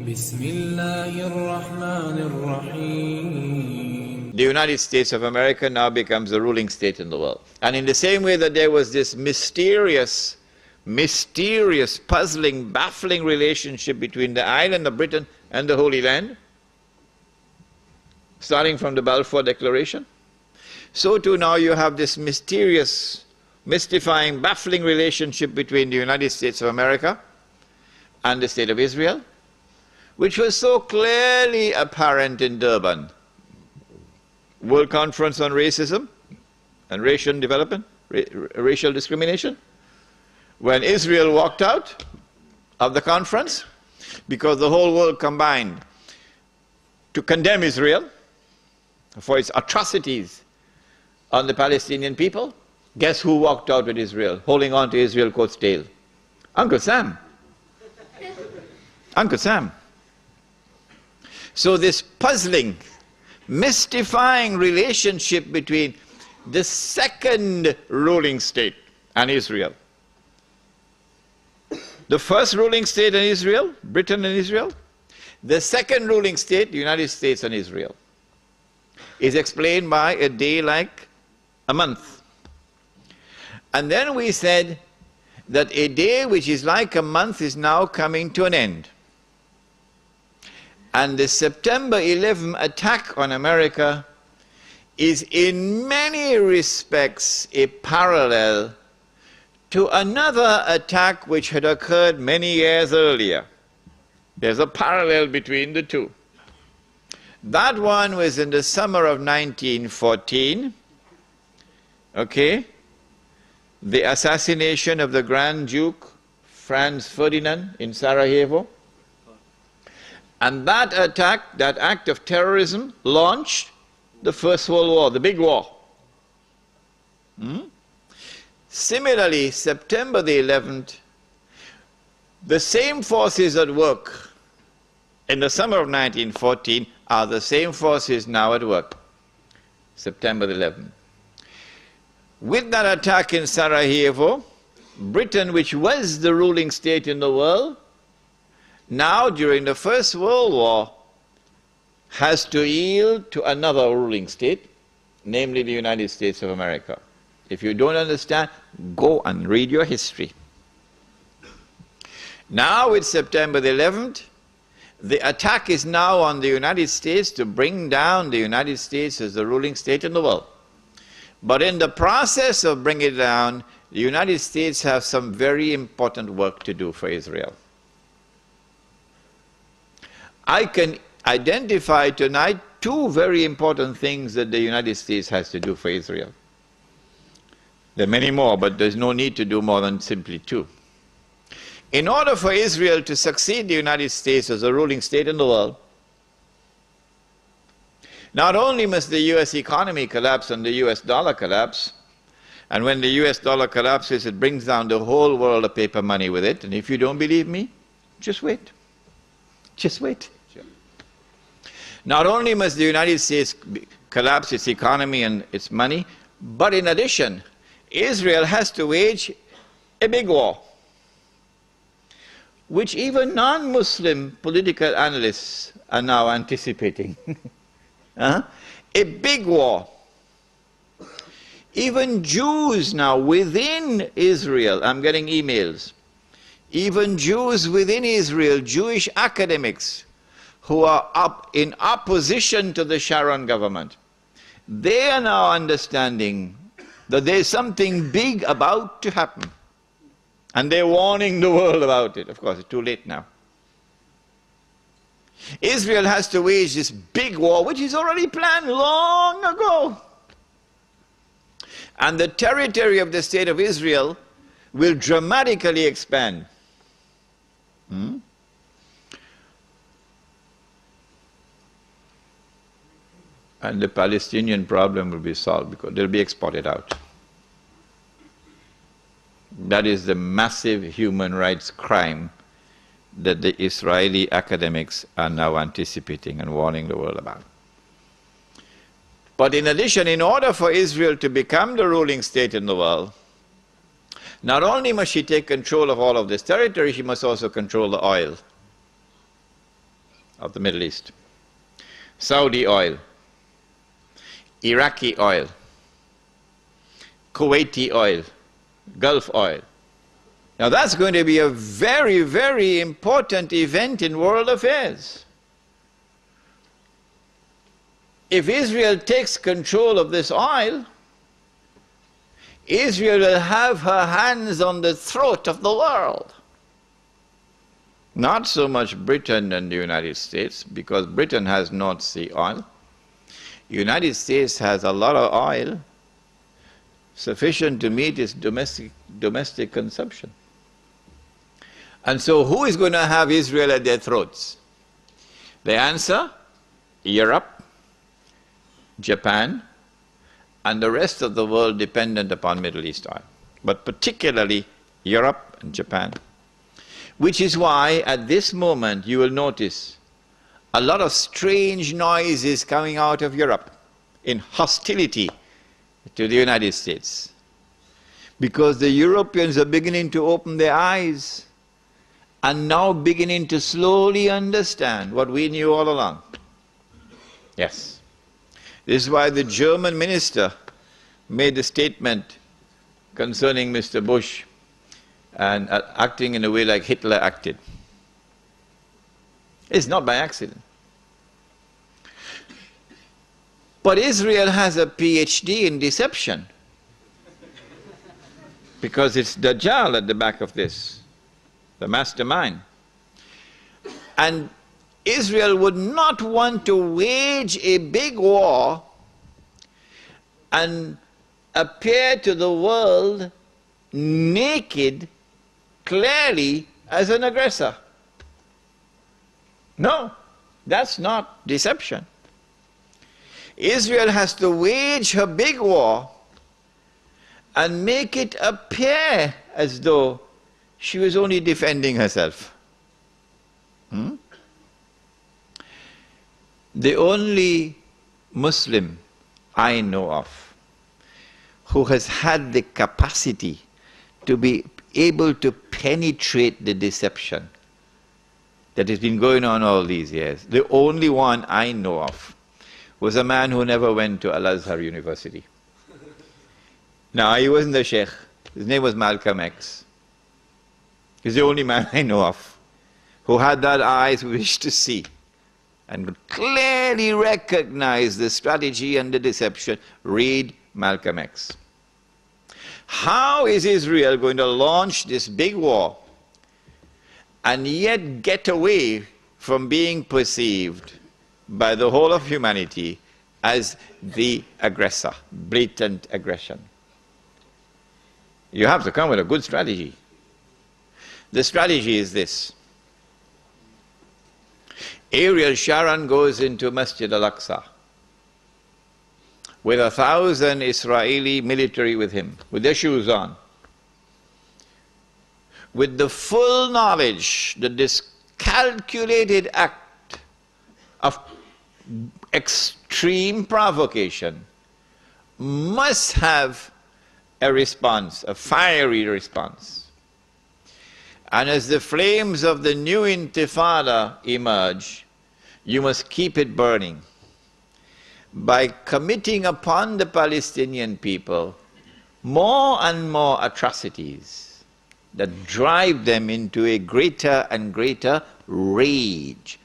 بسم الله الرحمن الرحيم. The United States of America now becomes the ruling state in the world. And in the same way that there was this mysterious, puzzling, baffling relationship between the island of Britain and the Holy Land, starting from the Balfour Declaration, so too now you have this mysterious, mystifying, baffling relationship between the United States of America and the State of Israel, which was so clearly apparent in Durban, World Conference on Racism and Racial Development, Racial Discrimination, when Israel walked out of the conference because the whole world combined to condemn Israel for its atrocities on the Palestinian people. Guess who walked out with Israel, holding on to Israel's coat's tail? Uncle Sam. Uncle Sam. So this puzzling, mystifying relationship between the second ruling state and Israel. The first ruling state in Israel, Britain and Israel. The second ruling state, the United States and Israel, is explained by a day like a month. And then we said that a day which is like a month is now coming to an end. And the September 11 attack on America is in many respects a parallel to another attack which had occurred many years earlier. There's a parallel between the two. That one was in the summer of 1914, okay? The assassination of the Grand Duke Franz Ferdinand in Sarajevo. And that attack, that act of terrorism, launched the First World War, the big war. Similarly, September the 11th, the same forces at work in the summer of 1914 are the same forces now at work, September the 11th. With that attack in Sarajevo, Britain, which was the ruling state in the world, now during the First World War, has to yield to another ruling state, namely the United States of America. If you don't understand, go and read your history. Now with September the 11th, the attack is now on the United States to bring down the United States as the ruling state in the world. But in the process of bringing it down, the United States have some very important work to do for Israel. I can identify tonight two very important things that the United States has to do for Israel. There are many more, but there's no need to do more than simply two. In order for Israel to succeed the United States as a ruling state in the world, not only must the US economy collapse and the US dollar collapse, and when the US dollar collapses, it brings down the whole world of paper money with it, and if you don't believe me, just wait. Just wait. Not only must the United States collapse its economy and its money, but in addition, Israel has to wage a big war, which even non-Muslim political analysts are now anticipating. A big war. Even Jews now within Israel, I'm getting emails, even Jews within Israel, Jewish academics who are in opposition to the Sharon government, they are now understanding that there's something big about to happen. And they're warning the world about it. Of course, it's too late now. Israel has to wage this big war, which is already planned long ago. And the territory of the state of Israel will dramatically expand. And the Palestinian problem will be solved because they'll be exported out. That is the massive human rights crime that the Israeli academics are now anticipating and warning the world about. But in addition, in order for Israel to become the ruling state in the world, not only must she take control of all of this territory, she must also control the oil. of the Middle East. Saudi oil, Iraqi oil, Kuwaiti oil, Gulf oil. Now that's going to be a very, very important event in world affairs. If Israel takes control of this oil, Israel will have her hands on the throat of the world. Not so much Britain and the United States, because Britain has North Sea oil. The United States has a lot of oil sufficient to meet its domestic consumption. And so who is going to have Israel at their throats? The answer, Europe, Japan, and the rest of the world dependent upon Middle East oil, but particularly Europe and Japan. Which is why at this moment you will notice a lot of strange noises coming out of Europe in hostility to the United States. Because the Europeans are beginning to open their eyes and now beginning to slowly understand what we knew all along. Yes. This is why the German minister made a statement concerning Mr. Bush and acting in a way like Hitler acted. It's not by accident. But Israel has a PhD in deception because it's Dajjal at the back of this, the mastermind. And Israel would not want to wage a big war and appear to the world naked, clearly as an aggressor. No, that's not deception. Israel has to wage her big war and make it appear as though she was only defending herself. The only Muslim I know of who has had the capacity to be able to penetrate the deception that has been going on all these years, the only one I know of, was a man who never went to Al-Azhar University. Now, he wasn't a sheikh. His name was Malcolm X. He's the only man I know of who had that eyes wish to see and could clearly recognize the strategy and the deception. Read Malcolm X. How is Israel going to launch this big war and yet get away from being perceived by the whole of humanity as the aggressor, blatant aggression? You have to come with a good strategy. The strategy is this. Ariel Sharon goes into Masjid al-Aqsa with 1,000 Israeli military with him, with their shoes on, with the full knowledge that this calculated act of extreme provocation must have a response, a fiery response. And as the flames of the new intifada emerge, you must keep it burning by committing upon the Palestinian people more and more atrocities that drive them into a greater and greater rage.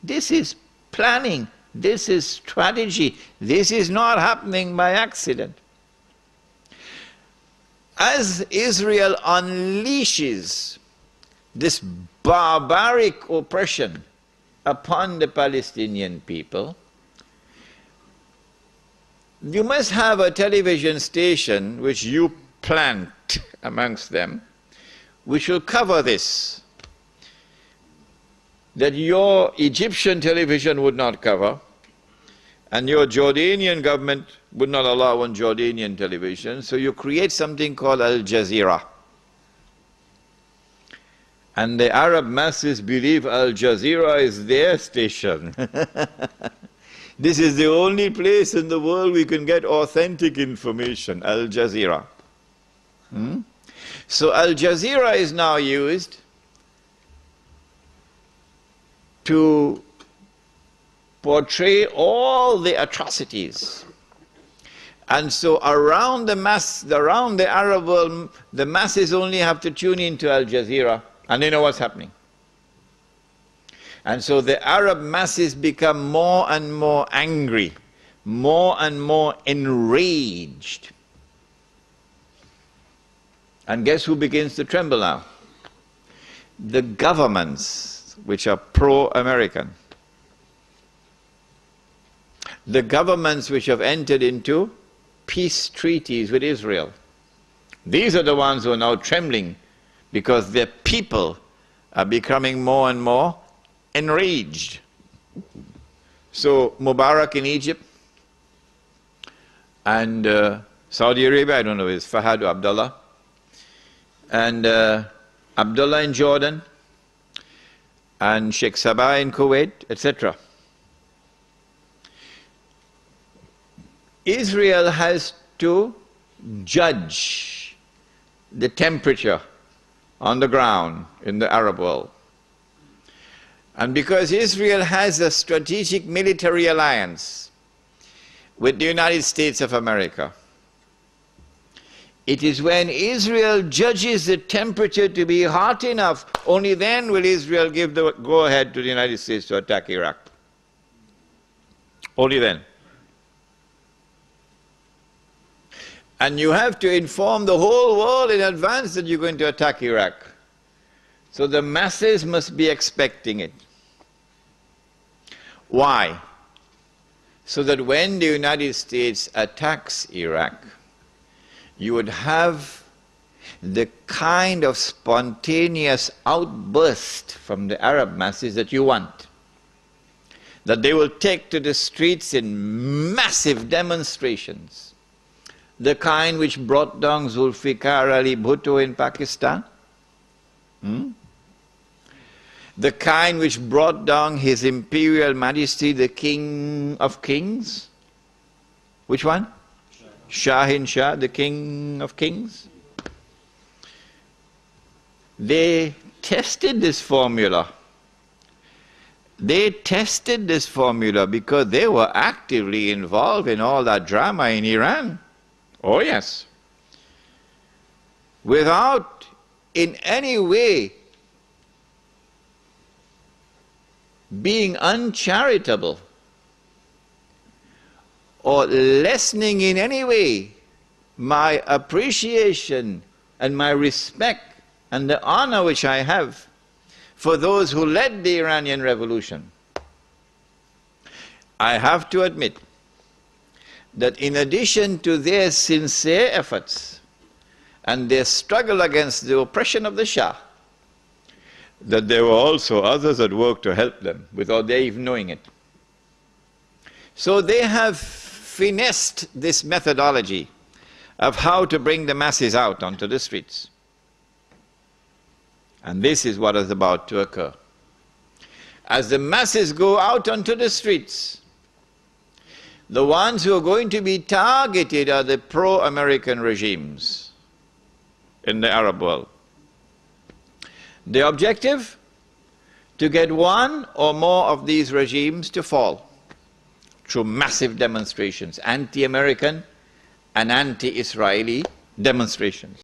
This is planning, this is strategy, this is not happening by accident. As Israel unleashes this barbaric oppression upon the Palestinian people, you must have a television station which you plant amongst them, which will cover this, that your Egyptian television would not cover, and your Jordanian government would not allow on Jordanian television, so you create something called Al Jazeera. And the Arab masses believe Al Jazeera is their station. This is the only place in the world we can get authentic information, Al Jazeera. So Al Jazeera is now used to portray all the atrocities. And so around the Arab world, the masses only have to tune into Al Jazeera and they know what's happening. And so the Arab masses become more and more angry, more and more enraged. And guess who begins to tremble now? The governments which are pro-American. The governments which have entered into peace treaties with Israel. These are the ones who are now trembling because their people are becoming more and more enraged. So Mubarak in Egypt and Saudi Arabia, I don't know, is Fahad or Abdullah, and Abdullah in Jordan, and Sheikh Sabah in Kuwait, etc. Israel has to judge the temperature on the ground in the Arab world. And because Israel has a strategic military alliance with the United States of America, it is when Israel judges the temperature to be hot enough, only then will Israel give the go-ahead to the United States to attack Iraq. Only then. And you have to inform the whole world in advance that you're going to attack Iraq. So the masses must be expecting it. Why? So that when the United States attacks Iraq, you would have the kind of spontaneous outburst from the Arab masses that you want. That they will take to the streets in massive demonstrations. The kind which brought down Zulfikar Ali Bhutto in Pakistan. The kind which brought down His Imperial Majesty, the King of Kings. Which one? Shahin Shah, the King of Kings. They tested this formula. They tested this formula because they were actively involved in all that drama in Iran. Oh yes. Without in any way being uncharitable or lessening in any way my appreciation and my respect and the honor which I have for those who led the Iranian Revolution. I have to admit that in addition to their sincere efforts and their struggle against the oppression of the Shah, that there were also others at work to help them without their even knowing it. So they have finessed this methodology of how to bring the masses out onto the streets. And this is what is about to occur. As the masses go out onto the streets, the ones who are going to be targeted are the pro-American regimes in the Arab world. The objective? To get one or more of these regimes to fall through massive demonstrations, anti-American and anti-Israeli demonstrations.